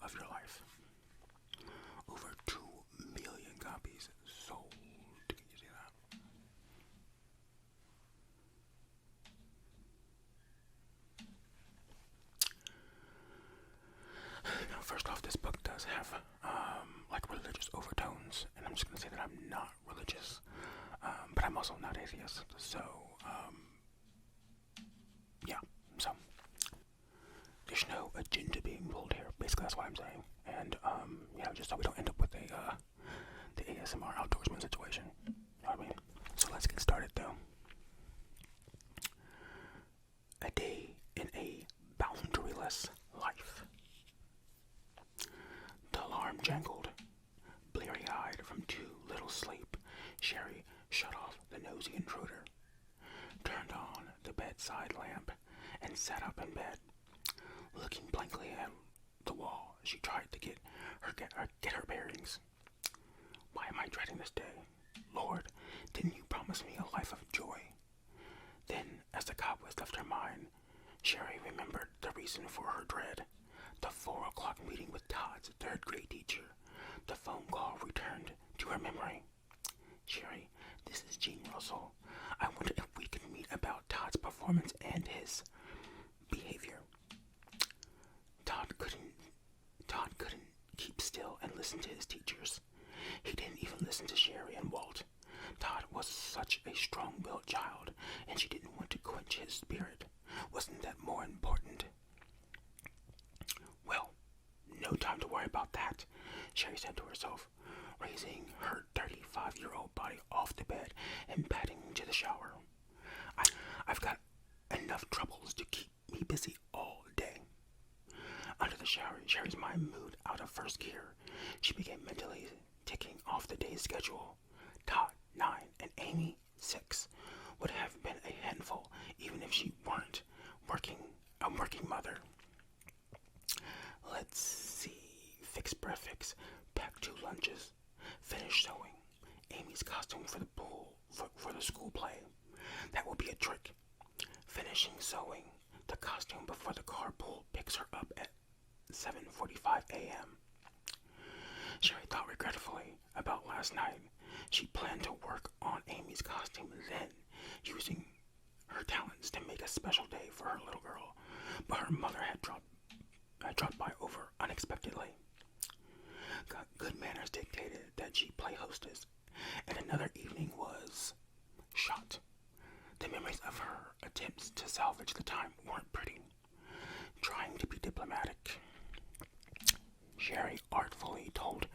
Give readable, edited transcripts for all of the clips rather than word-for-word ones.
of your life. Over 2 million copies sold. Can you see that? Now, first off, this book does have religious overtones, and I'm just going to say that I'm not religious, but I'm also not atheist, so yeah, so there's no agenda being pulled here. Basically, that's what I'm saying, and just so we don't end up with the ASMR outdoorsman situation. You know what I mean? So let's get started, though. A day in a boundaryless life. The alarm jangled. Bleary-eyed from too little sleep, Sherry shut off the nosy intruder, turned on the bedside lamp, and sat up in bed. Looking blankly at the wall, she tried to get her bearings. Why am I dreading this day? Lord, didn't you promise me a life of joy? Then, as the cobwebs left her mind, Sherry remembered the reason for her dread. The 4 o'clock meeting with Todd's third grade teacher. The phone call returned to her memory. Sherry, this is Gene Russell. I wonder if we can meet about Todd's performance and his behavior. Todd couldn't keep still and listen to his teachers. He didn't even listen to Sherry and Walt. Todd was such a strong-willed child, and she didn't want to quench his spirit. Wasn't that more important? Well, no time to worry about that, Sherry said to herself, raising her 35-year-old body off the bed and padding to the shower. I've got enough troubles to keep me busy all day. Under the shower, Sherry's mind moved out of first gear. She began mentally ticking off the day's schedule. Todd, 9, and Amy, 6, would have been a handful, even if she weren't a working mother. Let's see. Fix breakfast, pack 2 lunches, finish sewing. Amy's costume for the pool, for the school play. That will be a trick. Finishing sewing the costume before the carpool picks her up at 7:45 a.m. Sherry thought regretfully about last night. She planned to work on Amy's costume, then using her talents to make a special day for her little girl, but her mother had dropped by over unexpectedly. Good manners dictated that she play hostess, and another evening was shot. The memories of her attempts to salvage the time weren't pretty. Trying to be diplomatic, Sherry artfully told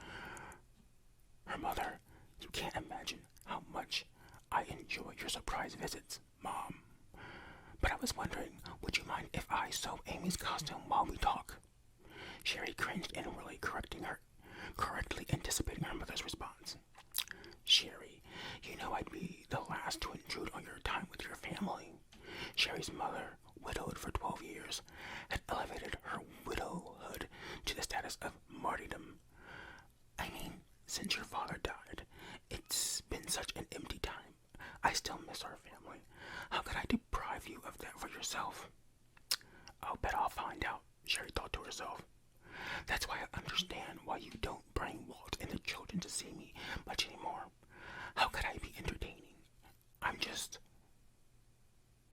her mother, "You can't imagine how much I enjoy your surprise visits, Mom. But I was wondering, would you mind if I sew Amy's costume while we talk?" Sherry cringed inwardly, correctly anticipating her mother's response. "Sherry, you know I'd be the last to intrude on your time with your family." Sherry's mother, widowed for 12 years, had elevated her widowhood to the status of martyrdom. "I mean, since your father died, it's been such an empty time. I still miss our family. How could I deprive you of that for yourself?" "I'll bet I'll find out," Sherry thought to herself. "That's why I understand why you don't bring Walt and the children to see me much anymore. How could I be entertaining? I'm just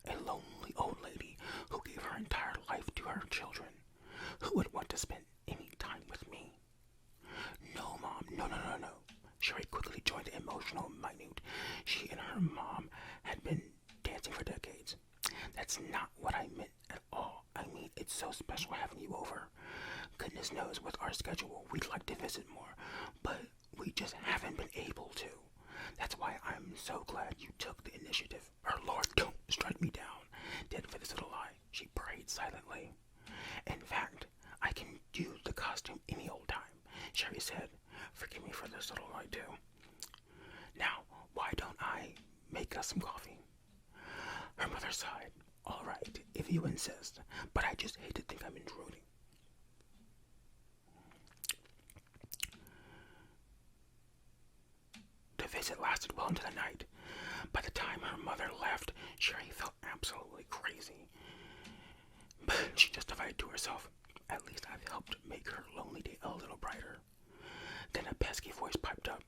a lonely old lady who gave her entire life to her children. Who would want to spend any time with me?" "No, Mom, no. Sherry quickly joined the emotional minute. She and her mom had been dancing for decades. "That's not what I meant at all. I mean, it's so special having you over. Goodness knows with our schedule we'd like to visit more, but we just haven't been able to. That's why I'm so glad you took the initiative. Or Lord, don't strike me down, dead for this little lie," she prayed silently. "In fact, I can do the costume any old time," Sherry said. "Forgive me for this little lie too. Now, why don't I make us some coffee?" Her mother sighed. "All right, if you insist, but I just hate to think I'm intruding." The visit lasted well into the night. By the time her mother left, Sherry felt absolutely crazy. But she justified it to herself. At least I've helped make her lonely day a little brighter. Then a pesky voice piped up.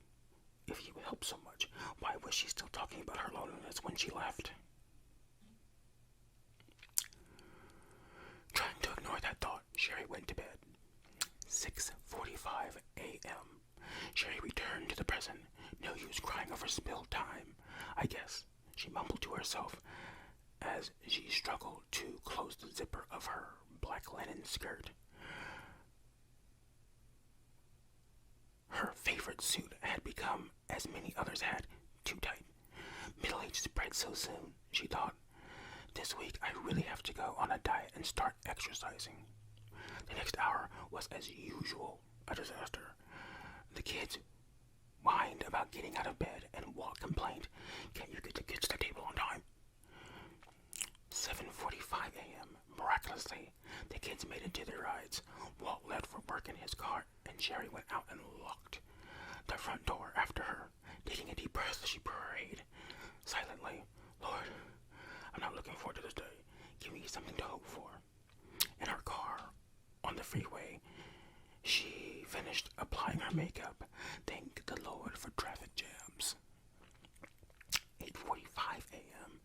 If you helped so much, why was she still talking about her loneliness when she left? Trying to ignore that thought, Sherry went to bed. 6:45 a.m. Sherry returned to the present. No use crying over spilled time, I guess, she mumbled to herself as she struggled to close the zipper of her black linen skirt. Her favorite suit had become, as many others had, too tight. Middle age spread so soon, she thought. This week I really have to go on a diet and start exercising. The next hour was, as usual, a disaster. The kids whined about getting out of bed, and Walt complained, "Can't you get the kids to the table on time?" 7:45 a.m. Miraculously, the kids made it to their rides. Walt left for work in his car, and Sherry went out and locked the front door after her. Taking a deep breath, she prayed silently, "Lord, I'm not looking forward to this day. Give me something to hope for." In her car, on the freeway, she finished applying her makeup. Thank the Lord for traffic jams. 8:45 a.m.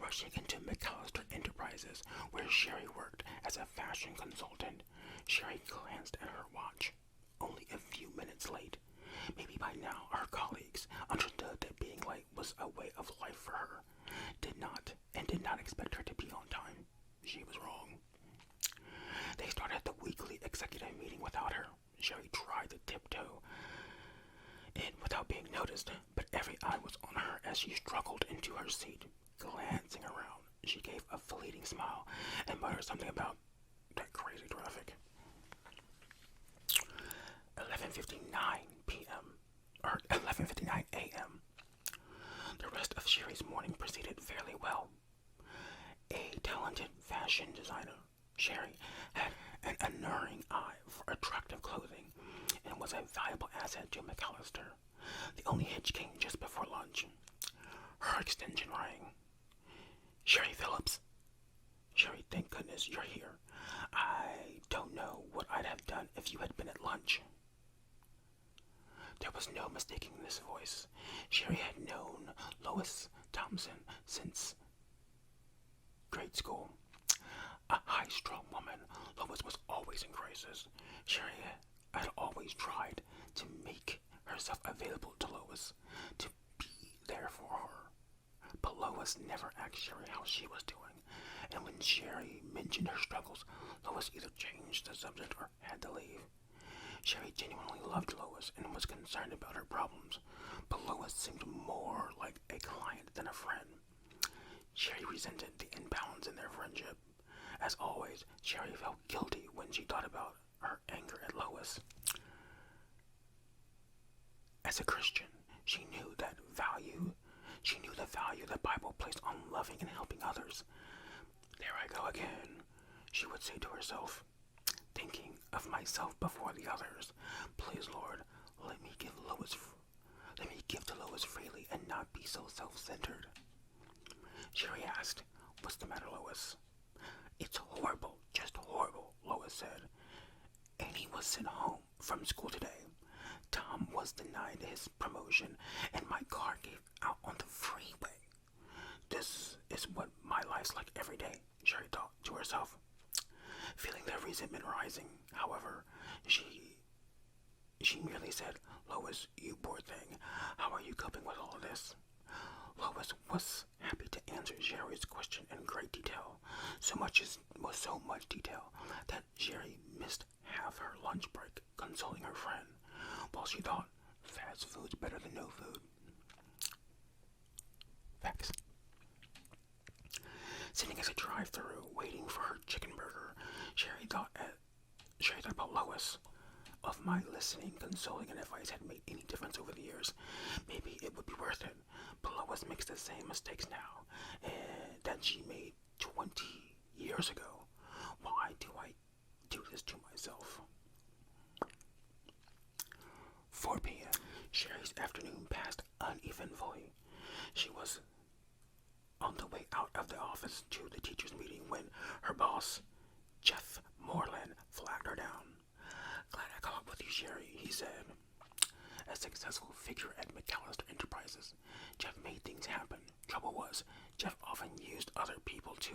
Rushing into McAllister Enterprises, where Sherry worked as a fashion consultant, Sherry glanced at her watch. Only a few minutes late. Maybe by now her colleagues understood that being late was a way of life for her. Did not expect her to be on time. She was wrong. They started the weekly executive meeting without her. Sherry tried to tiptoe in without being noticed, but every eye was on her as she struggled into her seat. Glancing around, she gave a fleeting smile and muttered something about that crazy traffic. 11:59 p.m. or 11:59 a.m. The rest of Sherry's morning proceeded fairly well. A talented fashion designer, Sherry had an unerring eye for attractive clothing and was a valuable asset to McAllister. The only hitch came just before lunch. Her extension rang. "Sherry Phillips." "Sherry, thank goodness you're here. I don't know what I'd have done if you had been at lunch." There was no mistaking this voice. Sherry had known Lois Townsend since grade school. A high-strung woman, Lois was always in crisis. Sherry had always tried to make herself available to Lois, to be there for her. But Lois never asked Sherry how she was doing, and when Sherry mentioned her struggles, Lois either changed the subject or had to leave. Sherry genuinely loved Lois and was concerned about her problems, but Lois seemed more like a client than a friend. Sherry resented the imbalance in their friendship. As always, Sherry felt guilty when she thought about her anger at Lois. As a Christian, she knew the value the Bible placed on loving and helping others. "There I go again," she would say to herself, "thinking of myself before the others. Please, Lord, let me give to Lois freely and not be so self-centered." Sherry asked, "What's the matter, Lois?" "It's horrible, just horrible," Lois said. "Annie was sent home from school today. Tom was denied his promotion, and my car gave out on the freeway. This is what my life's like every day," Sherry thought to herself. Feeling the resentment rising, however, she merely said, "Lois, you poor thing, how are you coping with all of this?" Lois was happy to answer Sherry's question in great detail, so much detail that Sherry missed half her lunch break consoling her friend, while she thought fast food's better than no food. Facts. Sitting at a drive-thru waiting for her chicken burger, Sherry thought about Lois. Of my listening, consoling, and advice had made any difference over the years, maybe it would be worth it. But Lois makes the same mistakes now that she made 20 years ago. Why do I do this to myself? 4 p.m. Sherry's afternoon passed uneventfully. She was on the way out of the office to the teachers' meeting when her boss, Jeff Moreland flagged her down. Glad I caught up with you, Sherry, he said. A successful figure at McAllister Enterprises, Jeff made things happen. Trouble was, Jeff often used other people to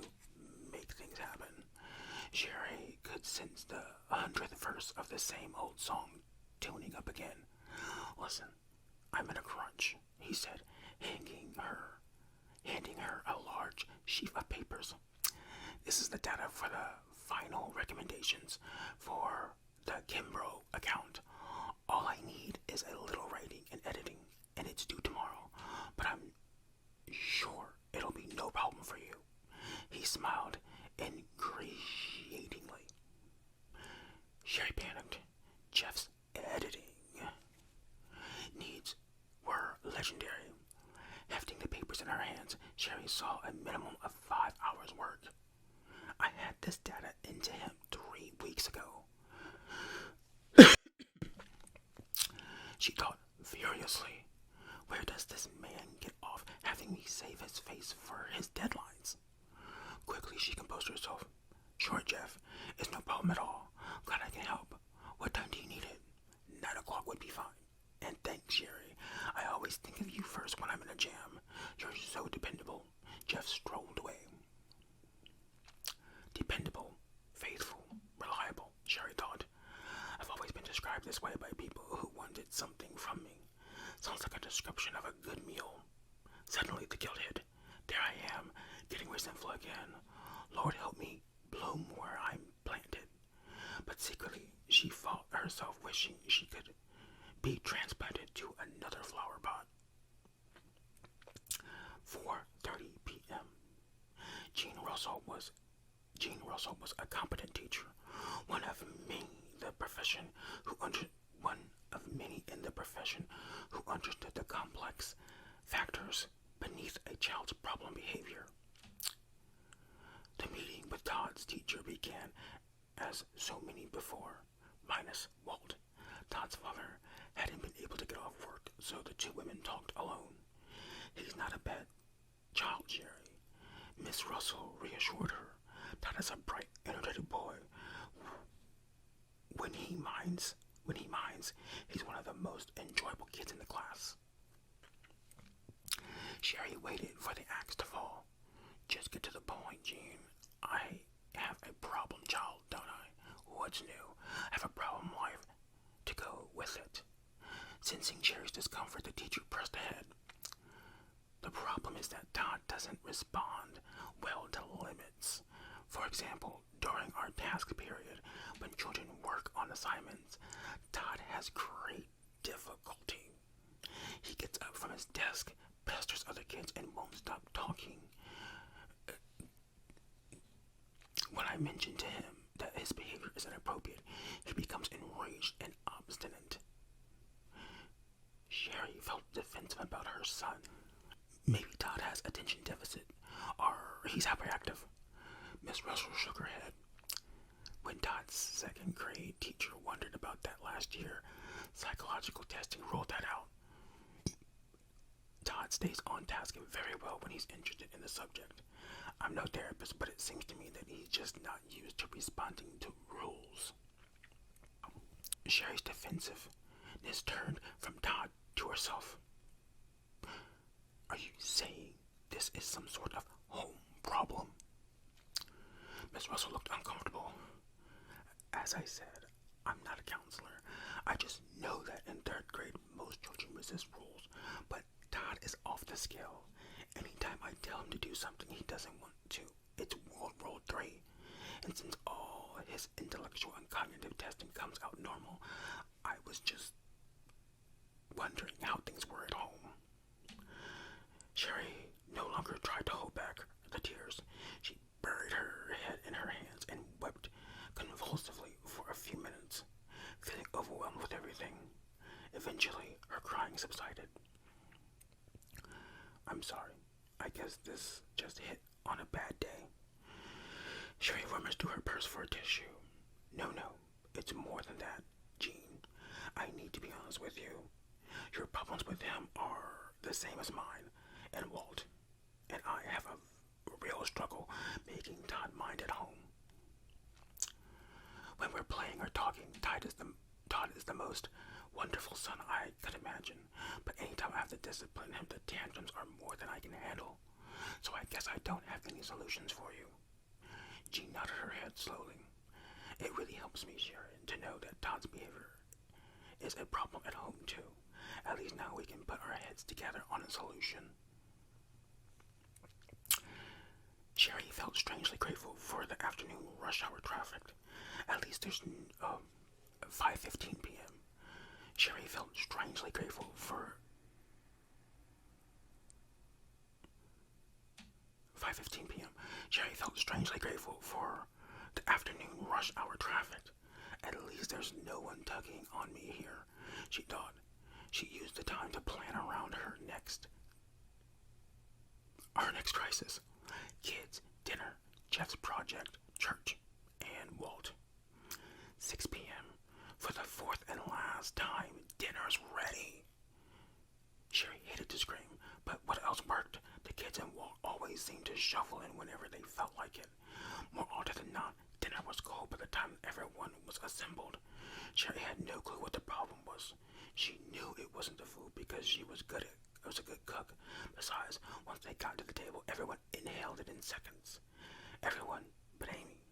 make things happen. Sherry could sense the 100th verse of the same old song tuning up again. Listen, I'm in a crunch, he said, handing her a large sheaf of papers. This is the data for the final recommendations for the Kimbrough account. All I need is a little writing and editing, and it's due tomorrow, but I'm sure it'll be no problem for you. He smiled ingratiatingly. Sherry panicked. Jeff's editing needs were legendary. Hefting the papers in her hands, Sherry saw a minimum of 5 hours' work. I had this data into him 3 weeks ago. She thought furiously. Where does this man get off having me save his face for his deadlines? Quickly she composed herself. Sure, Jeff. It's no problem at all. Glad I can help. What time do you need it? 9 o'clock would be fine. And thanks, Sherry. I always think of you first when I'm in a jam. You're so dependable. Jeff strolled away. Dependable, faithful, reliable, Sherry thought. I've always been described this way by people who wanted something from me. Sounds like a description of a good meal. Suddenly the guilt hit. There I am, getting resentful again. Lord help me bloom where I'm planted. But secretly she felt herself wishing she could be transplanted to another flower pot. 4:30 p.m. Jean Russell was a competent teacher, one of many in the profession who understood the complex factors beneath a child's problem behavior. The meeting with Todd's teacher began as so many before, minus Walt. Todd's father hadn't been able to get off work, so the two women talked alone. He's not a bad child, Jerry. Miss Russell reassured her. Todd is a bright, energetic boy. When he minds, he's one of the most enjoyable kids in the class. Sherry waited for the axe to fall. Just get to the point, Jean. I have a problem child, don't I? What's new? I have a problem wife to go with it. Sensing Sherry's discomfort, the teacher pressed ahead. The problem is that Todd doesn't respond well to limits. For example, during our task period, when children work on assignments, Todd has great difficulty. He gets up from his desk, pesters other kids, and won't stop talking. When I mention to him that his behavior is inappropriate, he becomes enraged and obstinate. Sherry felt defensive about her son. Maybe Todd has attention deficit, or he's hyperactive. Miss Russell shook her head. When Todd's second grade teacher wondered about that last year, psychological testing ruled that out. Todd stays on task very well when he's interested in the subject. I'm no therapist, but it seems to me that he's just not used to responding to rules. Sherry's defensiveness turned from Todd to herself. Are you saying this is some sort of home problem? Miss Russell looked uncomfortable. As I said, I'm not a counselor. I just know that in third grade most children resist rules, but Todd is off the scale. Anytime I tell him to do something he doesn't want to, it's World War III. And since all his intellectual and cognitive testing comes out normal, I was just wondering how things were at home. Sherry no longer tried to hold back the tears. She buried her head in her hands and wept convulsively for a few minutes, feeling overwhelmed with everything. Eventually, her crying subsided. I'm sorry. I guess this just hit on a bad day. Sherry rummaged through her purse for a tissue. No, it's more than that, Jean. I need to be honest with you. Your problems with him are the same as mine and Walt, and I have a real struggle making Todd mind at home. When we're playing or talking, Todd is the most wonderful son I could imagine. But anytime I have to discipline him, the tantrums are more than I can handle. So I guess I don't have any solutions for you. Jean nodded her head slowly. It really helps me, Sharon, to know that Todd's behavior is a problem at home too. At least now we can put our heads together on a solution. Sherry felt strangely grateful for the afternoon rush hour traffic. At least there's 5:15 p.m. Sherry felt strangely grateful for 5:15 p.m. Sherry felt strangely grateful for the afternoon rush hour traffic. At least there's no one tugging on me here, she thought. She used the time to plan around her next crisis. Kids, dinner, Jeff's project, church, and Walt. 6 p.m. For the fourth and last time, dinner's ready. Sherry hated to scream, but what else worked? The kids and Walt always seemed to shuffle in whenever they felt like it. More often than not, dinner was cold by the time everyone was assembled. Sherry had no clue what the problem was. She knew it wasn't the food because she was a good cook. Besides, once they got to the table, everyone inhaled it in seconds. Everyone but Amy.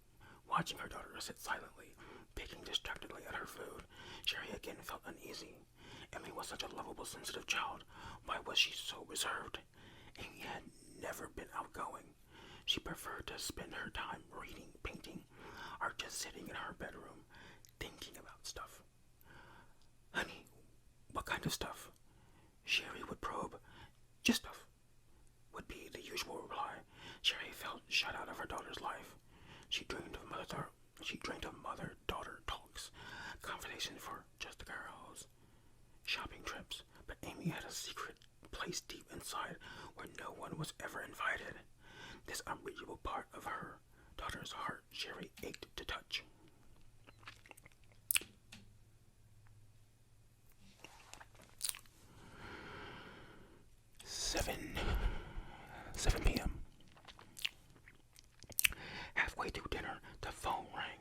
Watching her daughter sit silently, picking distractedly at her food, Sherry again felt uneasy. Amy was such a lovable, sensitive child. Why was she so reserved? Amy had never been outgoing. She preferred to spend her time reading, painting, or just sitting in her bedroom, thinking about stuff. Honey, what kind of stuff? Sherry would probe. Just stuff, would be the usual reply. Sherry felt shut out of her daughter's life. She dreamed of mother-daughter talks, conversation for just the girls, shopping trips, but Amy had a secret place deep inside where no one was ever invited. This unreachable part of her daughter's heart Sherry ached to touch. Seven p.m. Halfway through dinner, the phone rang.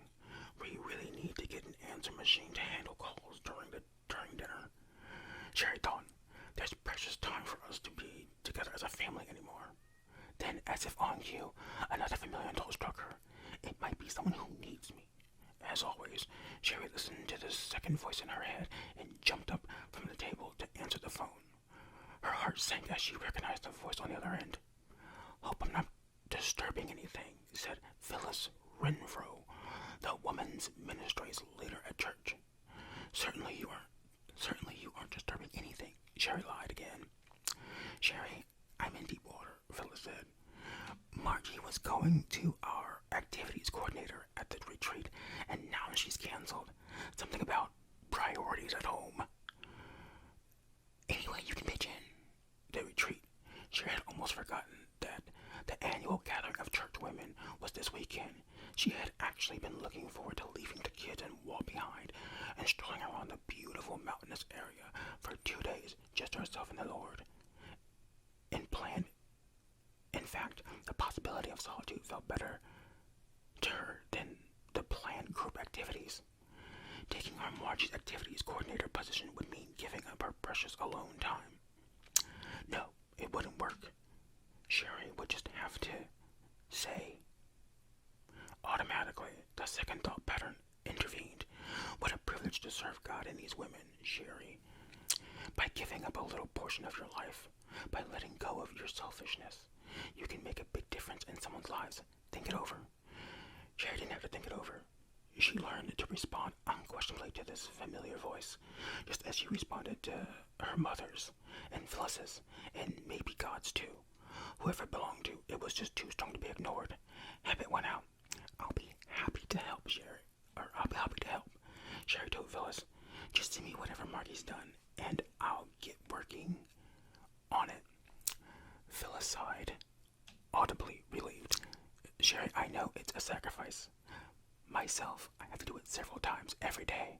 We really need to get an answer machine to handle calls during dinner. Sherry thought, there's precious time for us to be together as a family anymore. Then, as if on cue, another familiar thought struck her. It might be someone who needs me. As always, Sherry listened to the second voice in her head and jumped up from the table to answer the phone. Her heart sank as she recognized the voice on the other end. Hope I'm not disturbing anything, said Phyllis Renfro, the woman's ministrator's leader at church. Certainly you aren't disturbing anything, Sherry lied again. Sherry, I'm in deep water, Phyllis said. Margie was going to our activities coordinator at the retreat, and now she's canceled. Something about priorities at home. Anyway, you can pitch in. The retreat. Sherry had almost forgotten that the annual gathering of church women was this weekend. She had actually been looking forward to leaving the kids and Walt behind and strolling around the beautiful mountainous area for 2 days, just herself and the Lord. In fact, the possibility of solitude felt better to her than the planned group activities. Taking on Margie's activities coordinator position would mean giving up her precious alone time. No, it wouldn't work. Sherry would just have to say. Automatically, the second thought pattern intervened. What a privilege to serve God and these women, Sherry. By giving up a little portion of your life, by letting go of your selfishness, you can make a big difference in someone's lives. Think it over. Sherry didn't have to think it over. She learned to respond unquestionably to this familiar voice, just as she responded to her mother's and Phyllis's, and maybe God's too. Whoever it belonged to, it was just too strong to be ignored. Habit went out. I'll be happy to help, Sherry. Sherry told Phyllis, just send me whatever Marty's done, and I'll get working on it. Phyllis sighed, audibly relieved. Sherry, I know it's a sacrifice. Myself, I have to do it several times every day.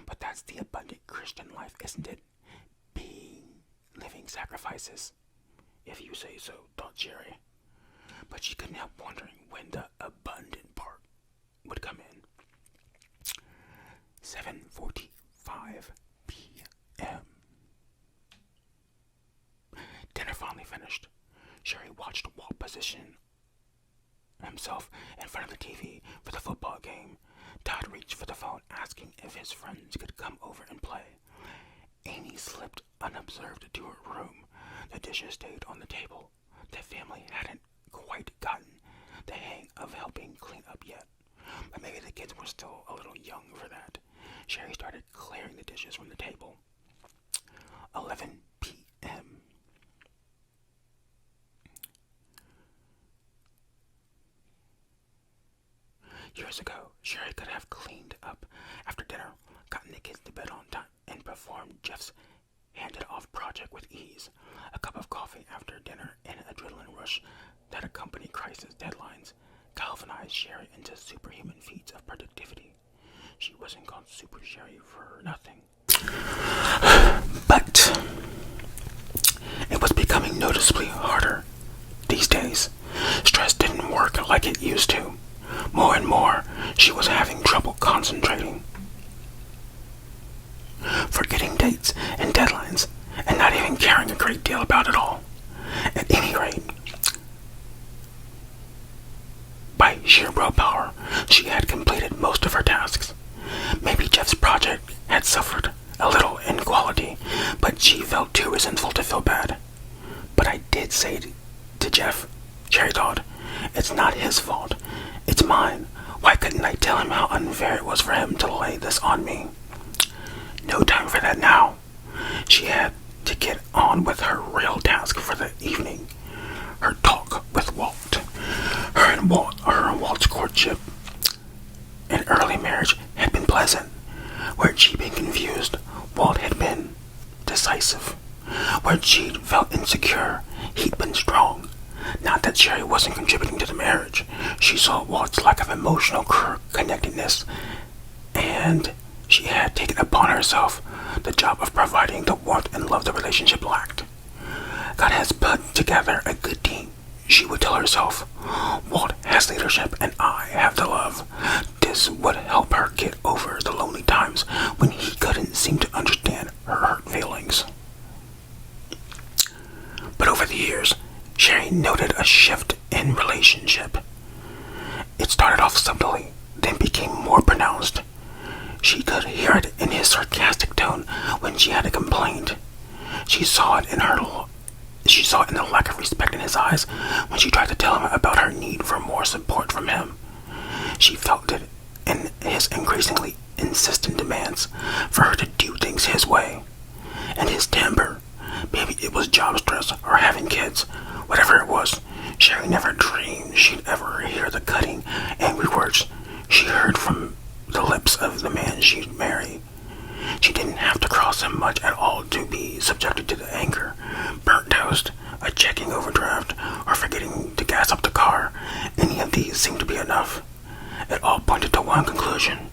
But that's the abundant Christian life, isn't it? Living sacrifices. If you say so, thought Sherry. But she couldn't help wondering when the abundant part would come in. 7:45 p.m. Dinner finally finished. Sherry watched Walt position himself in front of the TV for the football game. Todd reached for the phone, asking if his friends could come over and play. Amy slipped unobserved to her room. The dishes stayed on the table. The family hadn't quite gotten the hang of helping clean up yet, but maybe the kids were still a little young for that. Sherry started clearing the dishes from the table. 11 p.m. Years ago, Sherry could have cleaned up after dinner, gotten the kids to bed on time, and performed Jeff's handed-off project with ease. A cup of coffee after dinner and an adrenaline rush that accompanied crisis deadlines galvanized Sherry into superhuman feats of productivity. She wasn't called Super Sherry for nothing. But it was becoming noticeably harder these days. Stress didn't work like it used to. More and more, she was having trouble concentrating, forgetting dates and deadlines, and not even caring a great deal about it all. At any rate, by sheer willpower, she had completed most of her tasks. Maybe Jeff's project had suffered a little in quality, but she felt too resentful to feel bad. But I did say to Jeff, Sherry thought, it's not his fault. It's mine. Why couldn't I tell him how unfair it was for him to lay this on me? No time for that now. She had to get on with her real task for the evening. Her talk with Walt. Her and Walt's courtship and early marriage had been pleasant. Where she'd been confused, Walt had been decisive. Where she'd felt insecure, he'd been strong. Not that Sherry wasn't contributing to the marriage. She saw Walt's lack of emotional connectedness, and she had taken upon herself the job of providing the warmth and love the relationship lacked. God has put together a good team, she would tell herself. Walt has leadership and I have the love. This would help her get over the lonely times when he couldn't seem to understand her hurt feelings. But over the years, Sherry noted a shift in relationship. It started off subtly, then became more pronounced. She could hear it in his sarcastic tone when she had a complaint. She saw it in the lack of respect in his eyes when she tried to tell him about her need for more support from him. She felt it in his increasingly insistent demands for her to do things his way. And his temper. Maybe it was job stress or having kids. Whatever it was, Sherry never dreamed she'd ever hear the cutting, angry words she heard from the lips of the man she'd marry. She didn't have to cross him much at all to be subjected to the anger. Burnt toast, a checking overdraft, or forgetting to gas up the car. Any of these seemed to be enough. It all pointed to one conclusion.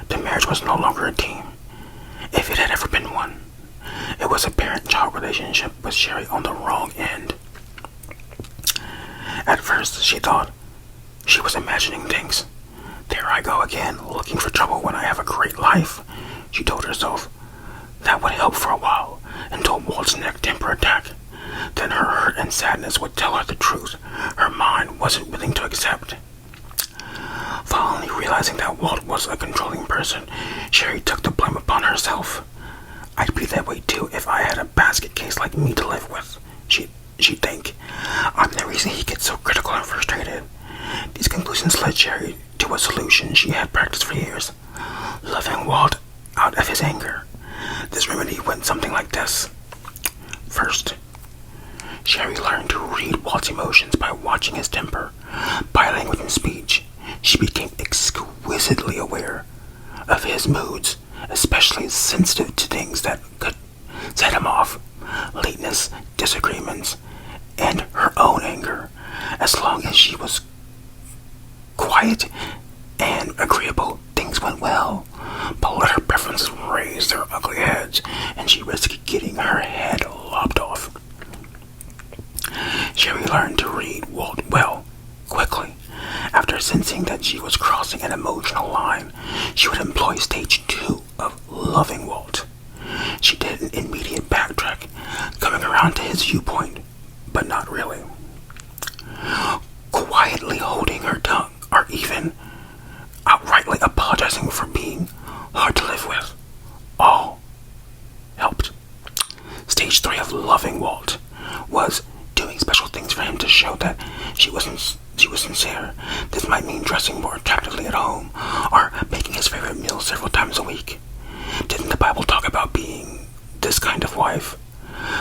The marriage was no longer a team, if it had ever been one. It was a parent-child relationship with Sherry on the wrong end. At first, she thought she was imagining things. There I go again, looking for trouble when I have a great life, she told herself. That would help for a while, until Walt's next temper attack. Then her hurt and sadness would tell her the truth her mind wasn't willing to accept. Finally realizing that Walt was a controlling person, Sherry took the blame upon herself. I'd be that way too if I had a basket case like me to live with, she'd think. I'm the reason he gets so critical and frustrated. These conclusions led Sherry to a solution she had practiced for years. Loving Walt out of his anger. This remedy went something like this. First, Sherry learned to read Walt's emotions by watching his temper. By language and speech, she became exquisitely aware of his moods, especially sensitive to things that could set him off. Lateness, disagreements, and her own anger. As long as she was quiet and agreeable, things went well. But let her preferences raise their ugly heads, and she risked getting her head lopped off. Sherry learned to read Walt well, quickly. After After sensing that she was crossing an emotional line, she would employ stage 2 of loving Walt. She did an immediate backtrack, coming around to his viewpoint, but not really. Quietly holding her tongue, or even outrightly apologizing for being hard to live with, all helped. Stage 3 of loving Walt was doing special things for him to show that she was sincere. This might mean dressing more attractively at home, or making his favorite meal several times a week. Didn't the Bible talk about being this kind of wife?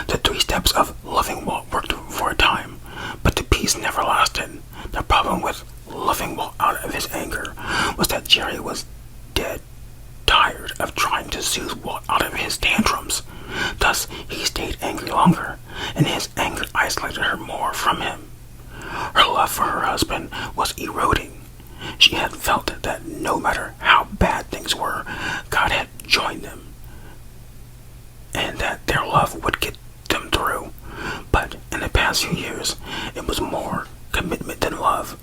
The 3 steps of loving Walt worked for a time, but the peace never lasted. The problem with loving Walt out of his anger was that Jerry was dead tired of trying to soothe Walt out of his tantrums. Thus, he stayed angry longer, and his anger isolated her more from him. Her love for her husband was eroding. She had felt that no matter how bad things were, God had joined them, and that their love would get them through. But in the past few years, it was more commitment than love.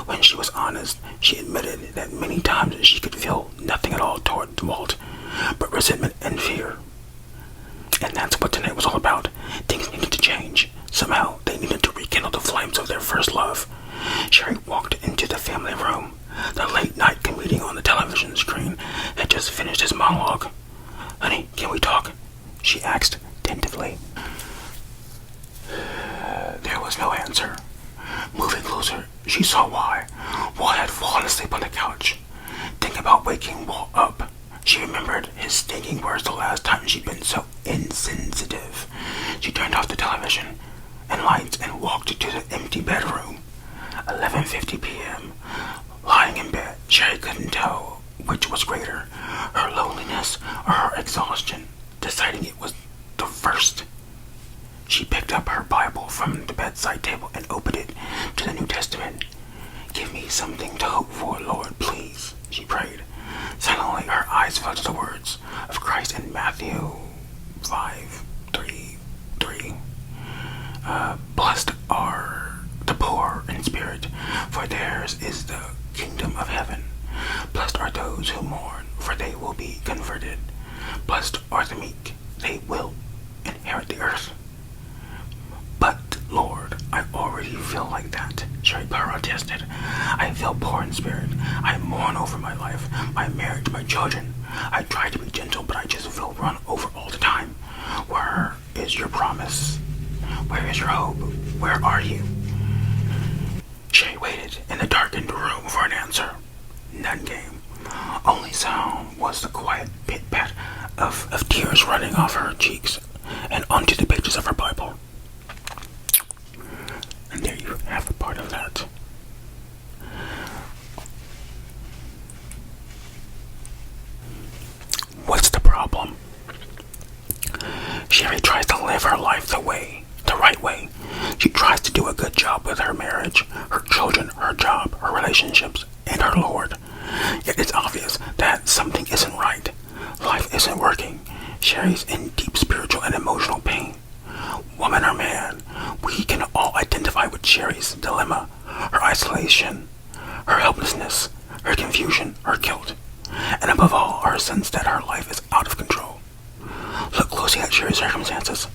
When she was honest, she admitted that many times she could feel nothing at all toward Walt, but resentment and fear. And that's what tonight was all about. Things needed to change. Somehow, they needed to rekindle the flames of their first love. Sherry walked into the family room. The late-night comedian on the television screen had just finished his monologue. "Honey, can we talk?" she asked tentatively. There was no answer. Moving closer, she saw why. Walt had fallen asleep on the couch. Thinking about waking Walt up, she remembered his stinking words the last time she'd been so insensitive. She turned off the television and lights and walked to the empty bedroom. 11:50 p.m. Lying in bed, Sherry couldn't tell which was greater, her loneliness or her exhaustion, deciding it was the first. She picked up her Bible from the bedside table and opened it to the New Testament. "Give me something to hope for, Lord, please," she prayed. Suddenly, her eyes fell to the words of Christ in Matthew 5:3. Blessed are the poor in spirit, for theirs is the kingdom of heaven. Blessed are those who mourn, for they will be converted. Blessed are the meek, they will inherit the earth. "But, Lord, I already feel like that," Sherry protested. "I feel poor in spirit. I mourn over my life, my marriage, my children. I try to be gentle, but I just feel run over all the time. Where is your promise? Where is your hope? Where are you?" Sherry waited in the darkened room for an answer. None came. Only sound was the quiet pit-pat of tears running off her cheeks and onto the pages of her Bible. And there you have a part of that. What's the problem? Sherry tries to live her life the right way. She tries to do a good job with her marriage, her children, her job, her relationships, and her Lord. Yet it's obvious that something isn't right. Life isn't working. Sherry's in deep spiritual and emotional pain. Woman or man, we can all identify with Sherry's dilemma, her isolation, her helplessness, her confusion, her guilt, and above all, her sense that her life is out of control. Look closely at Sherry's circumstances.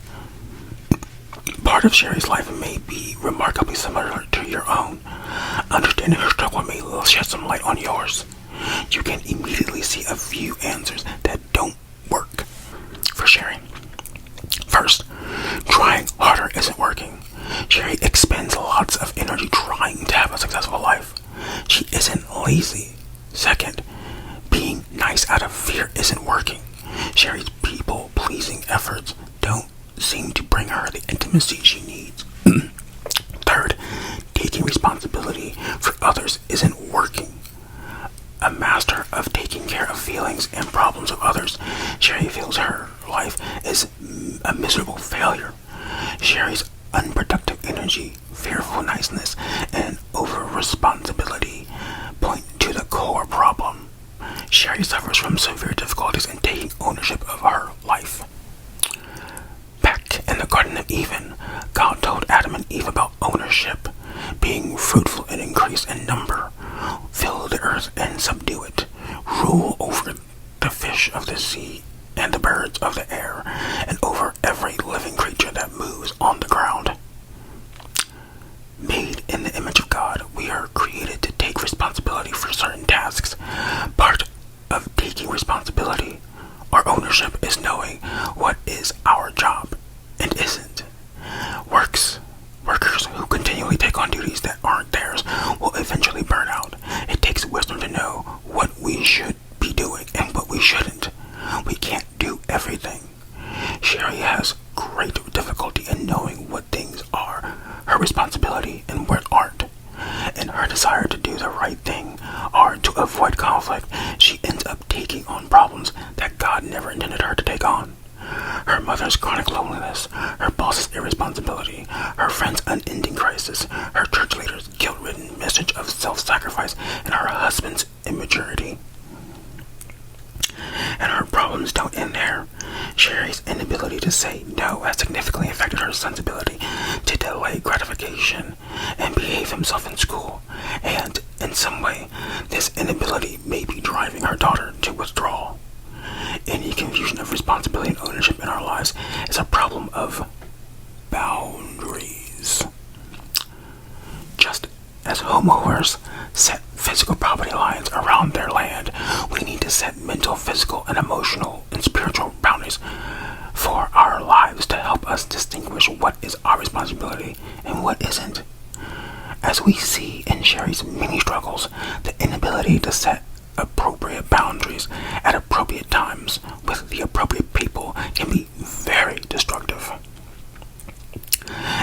Part of Sherry's life may be remarkably similar to your own. Understanding her struggle may shed some light on yours. You can immediately see a few answers that don't work for Sherry. First, trying harder isn't working. Sherry expends lots of energy trying to have a successful life. She isn't lazy. Second, being nice out of fear isn't working. Sherry's people-pleasing efforts don't seem to bring her the intimacy she needs. Third, taking responsibility for others isn't working. A master of taking care of feelings and problems of others, Sherry feels her life is a miserable failure. Sherry's unproductive energy, fearful niceness, and over-responsibility point to the core problem. Sherry suffers from severe difficulties in taking ownership of her life. Back in the Garden of Eden, God told Adam and Eve about ownership, being fruitful and increase in number. earth and subdue it. Rule over the fish of the sea and the birds of the air, and over every living creature that moves on the ground. Made in the image of God, we are created to take responsibility for certain tasks. Part of taking responsibility or ownership is knowing what is our job and isn't. Workers who continually take on duties that aren't theirs will eventually burn out. It takes wisdom to know what we should be doing and what we shouldn't. We can't do everything. Sherry has great difficulty in knowing what things are her responsibility and what aren't. In her desire to do the right thing or to avoid conflict, she ends up taking on problems that God never intended her to take on. Her mother's chronic loneliness, her boss's irresponsibility, her friend's unending crisis, her church leader's guilt-ridden message of self-sacrifice, and her husband's immaturity. And her problems don't end there. Sherry's inability to say no has significantly affected her son's ability to delay gratification and behave himself in school. And in some way, this inability may be driving her daughter to withdrawal. Any confusion of responsibility and ownership in our lives is a problem of boundaries. Just as homeowners set physical property lines around their land, we need to set mental, physical, and emotional and spiritual boundaries for our lives to help us distinguish what is our responsibility and what isn't. As we see in Sherry's many struggles, the inability to set appropriate boundaries at appropriate times with the appropriate people can be very destructive.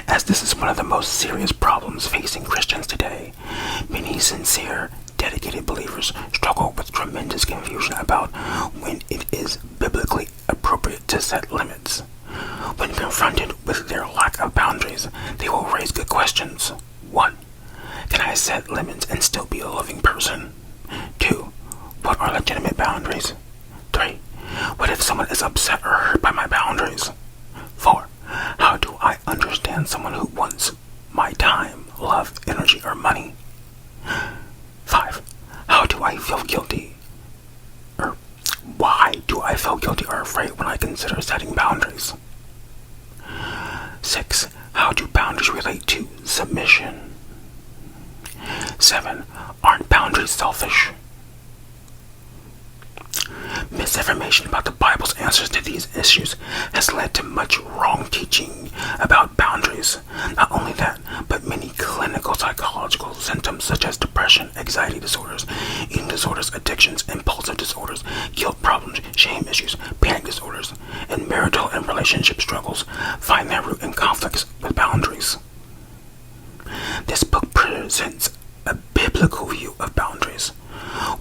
As this is one of the most serious problems facing Christians today, many sincere, dedicated believers struggle with tremendous confusion about when it is biblically appropriate to set limits. When confronted with their lack of boundaries, they will raise good questions. 1. Can I set limits and still be a loving person? 2. What are legitimate boundaries? 3. What if someone is upset or hurt by my boundaries? 4. How do I understand someone who wants my time, love, energy, or money? 5. How do I feel guilty? Or why do I feel guilty or afraid when I consider setting boundaries? 6. How do boundaries relate to submission? 7. Aren't boundaries selfish? Misinformation about the Bible's answers to these issues has led to much wrong teaching about boundaries. Not only that, but many clinical psychological symptoms such as depression, anxiety disorders, eating disorders, addictions, impulsive disorders, guilt problems, shame issues, panic disorders, and marital and relationship struggles find their root in conflicts with boundaries. This book presents a biblical view of boundaries,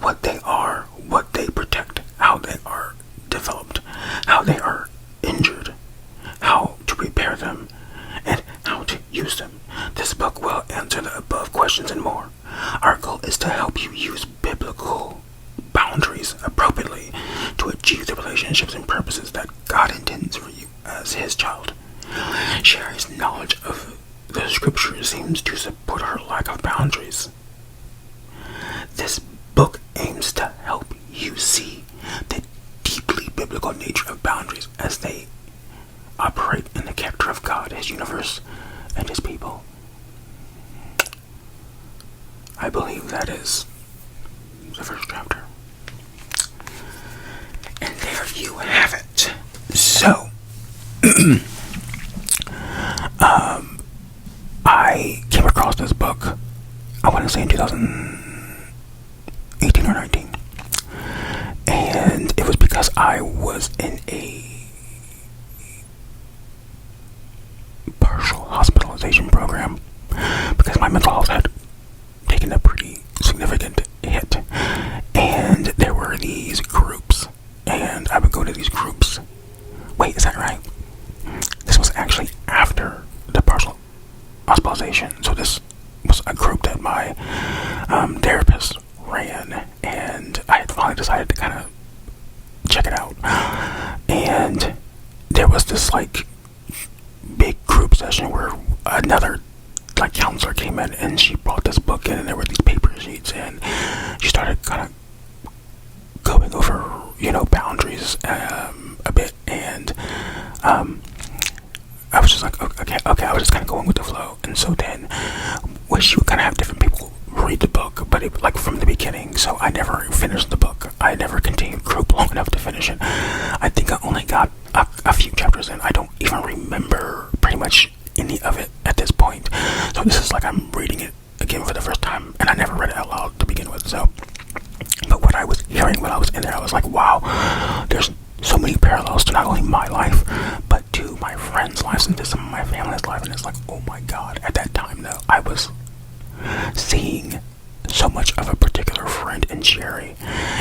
what they are, what they protect, how they are developed, how they are injured, how to repair them, and how to use them. This book will answer the above questions and more. Our goal is to help you use biblical boundaries appropriately to achieve the relationships and purposes that God intends for you as His child. Sherry's knowledge of the scripture seems to support her lack of boundaries. This book aims to help you see the deeply biblical nature of boundaries as they operate in the character of God, His universe, and His people. I believe that is the first chapter. And there you have it. So, I came across this book, I want to say in 2018 or 19. And it was because I was in a partial hospitalization program because my mental health had taken a pretty significant hit. And there were these groups, and I would go to these groups. Wait, is that right? This was actually after the partial hospitalization. So this was a group that my therapist ran, and I had finally decided to kind of check it out. And there was this like big group session where another like counselor came in, and she brought this book in, and there were these paper sheets, and she started and so then wish you would kind of have different people read the book, but it, like from the beginning. So I never finished the book. I never continued group long enough to finish it. I think I only got a few chapters in. I don't even remember pretty much any of it at this point. So this is like I'm reading it again for the first time, and I never read it out loud to begin with. So, but what I was hearing when I was in there, I was like, wow, there's so many parallels to not only my life, but to my friends' lives and to some of my family's life. And it's like, oh my God, at that time though, I was seeing so much of a particular friend in Jerry.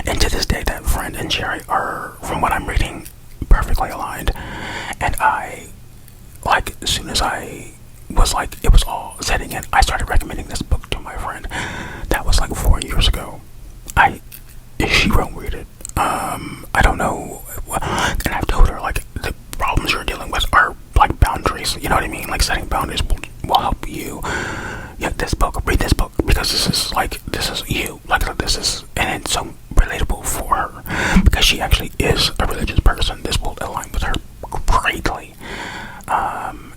And to this day, that friend and Jerry are, from what I'm reading, perfectly aligned. And I, like, as soon as I was like, it was all setting in, I started recommending this book to my friend. That was like 4 years ago. She won't read it. I don't know. And I've told her, like, the problems you're dealing with are like boundaries. You know what I mean? Like, setting boundaries will help you. Yeah, this book, read this book, because this is you. Like, this is, and it's so relatable for her because she actually is a religious person. This will align with her greatly.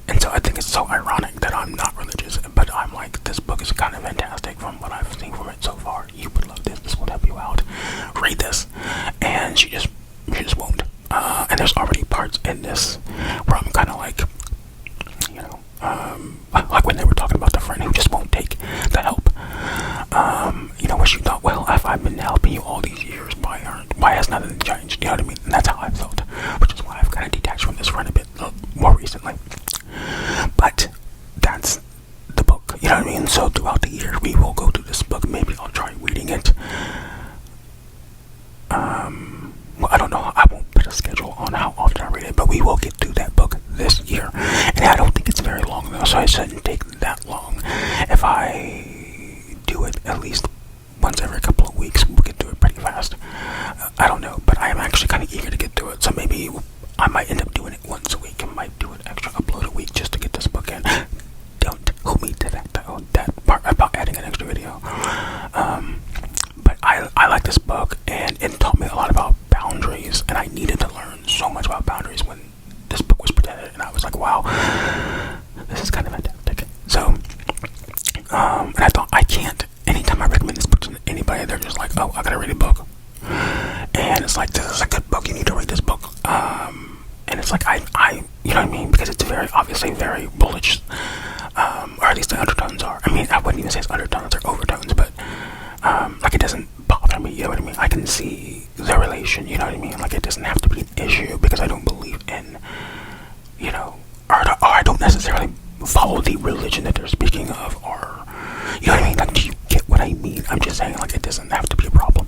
And so I think it's so ironic that I'm not religious, but I'm like, this book is kind of fantastic from what I've seen from it so far. You would love this. This will help you out. Read this. And she just won't. And there's already parts in this where I'm kind of like, you know, like when they were talking about the friend who just won't take the help. You know, where she thought, well, if I've been helping you all these years, why has nothing changed? You know what I mean? And that's how I felt, which is why I've kind of detached from this friend a bit more recently. But that's the book, you know what I mean? So throughout the year, we will go through this book. Maybe I'll try reading it. Well, I don't know. I won't put a schedule on how often I read it, but we will get through that book this year. And I don't think it's very long though, so it shouldn't take that long. If I do it at least once every couple of weeks, we'll get through it pretty fast. I don't know, but I am actually kind of eager to get through it. So maybe I might end up doing it once a week and might do an extra upload a week just to get this book in. Don't hold me to that though, that part about adding an extra video. But I like this book, and it taught me a lot about boundaries, and I needed to learn so much about boundaries when this book was presented, and I was like, wow, this is kind of fantastic. So, and I thought, I can't, anytime I recommend this book to anybody, they're just like, oh, I gotta read a book. And it's like, this is a good book, you need to read this book. And it's like, I you know what I mean? Because it's very, obviously very bullish, or at least the undertones are. I mean, I wouldn't even say it's undertones or overtones, but, like, it doesn't bother me, you know what I mean? I can see the relation, you know what I mean? Like, it doesn't have to be an issue, because I don't believe in, you know, or I don't necessarily follow the religion that they're speaking of, or, you know what I mean? Like, do you get what I mean? I'm just saying, like, it doesn't have to be a problem,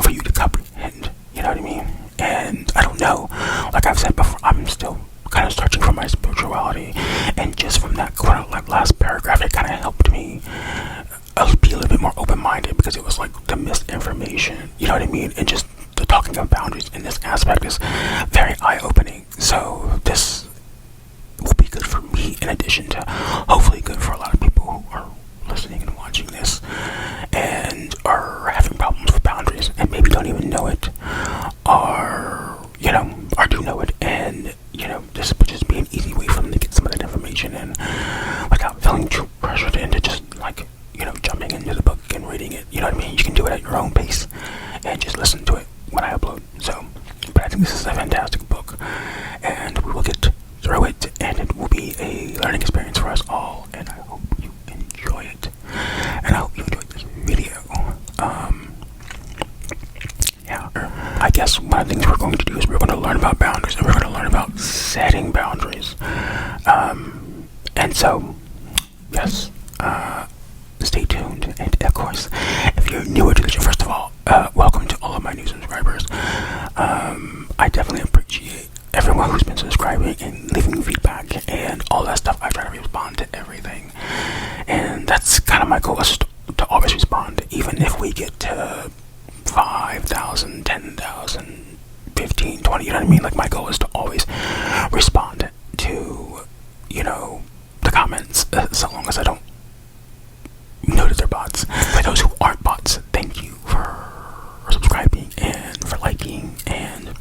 for you to comprehend, you know what I mean? And I don't know, like I've said before, I'm still kind of searching for my spirituality, and just from that quote, like, last paragraph, it kind of helped me be a little bit more open-minded, because it was like the misinformation, you know what I mean, and just the talking of boundaries in this aspect is very eye-opening. So this will be good for me, in addition to hopefully good for a lot of people who are listening and watching this and are having problems with boundaries and maybe don't even know it, or, you know, or do know it, and, you know, this would just be an easy way for them to get some of that information in without feeling too pressured into just, like, you know, jumping into the book and reading it. You know what I mean? You can do it at your own pace and just listen to it when I upload. So, but I think this is a fantastic book, and we will get through it, and it will be a learning experience for us all, and I hope you enjoy it, and I hope you enjoyed this video. Yeah, I guess one of the things we're going to do is we're going to learn about boundaries, and we're going to learn about setting boundaries. And so, yes, stay tuned. And of course, if you're newer to the channel, first of all, welcome to all of my new subscribers. I definitely appreciate everyone who's been subscribing and leaving feedback and all that stuff. I try to respond to everything, and that's kind of my goal, is to always respond, even if we get to 5,000, 10,000, 15, 20, you know what I mean? Like, my goal is to always respond to, you know, the comments, so long as I don't notice they're bots. For those who aren't bots, thank you for subscribing and for liking and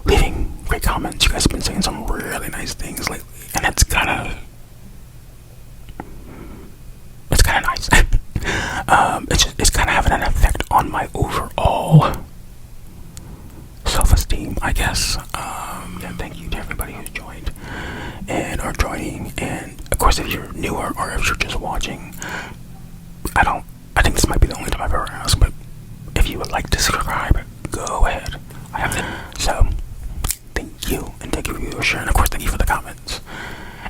leaving great comments. You guys have been saying some really nice things lately, and it's kind it's kind of having an effect on my overall self-esteem, I guess. Yeah, thank you to everybody who's joined and are joining. And of course, if you're newer or if you're just watching, I think this might be the only time I've ever asked, but if you would like to subscribe, go ahead. I have it. So, thank you, and thank you for your share, and of course, thank you for the comments.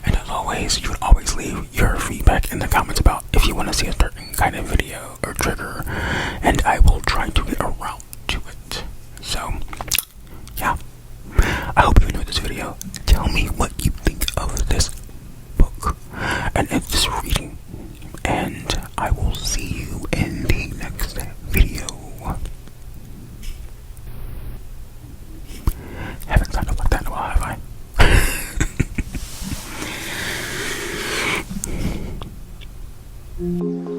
And as always, you would always leave your feedback in the comments about if you want to see a certain kind of video or trigger, and I will try to get around to it. So, yeah. I hope you enjoyed this video. Tell me what you think of this book and this reading, and I will see you in the next video. Haven't signed up like that in a while, have I?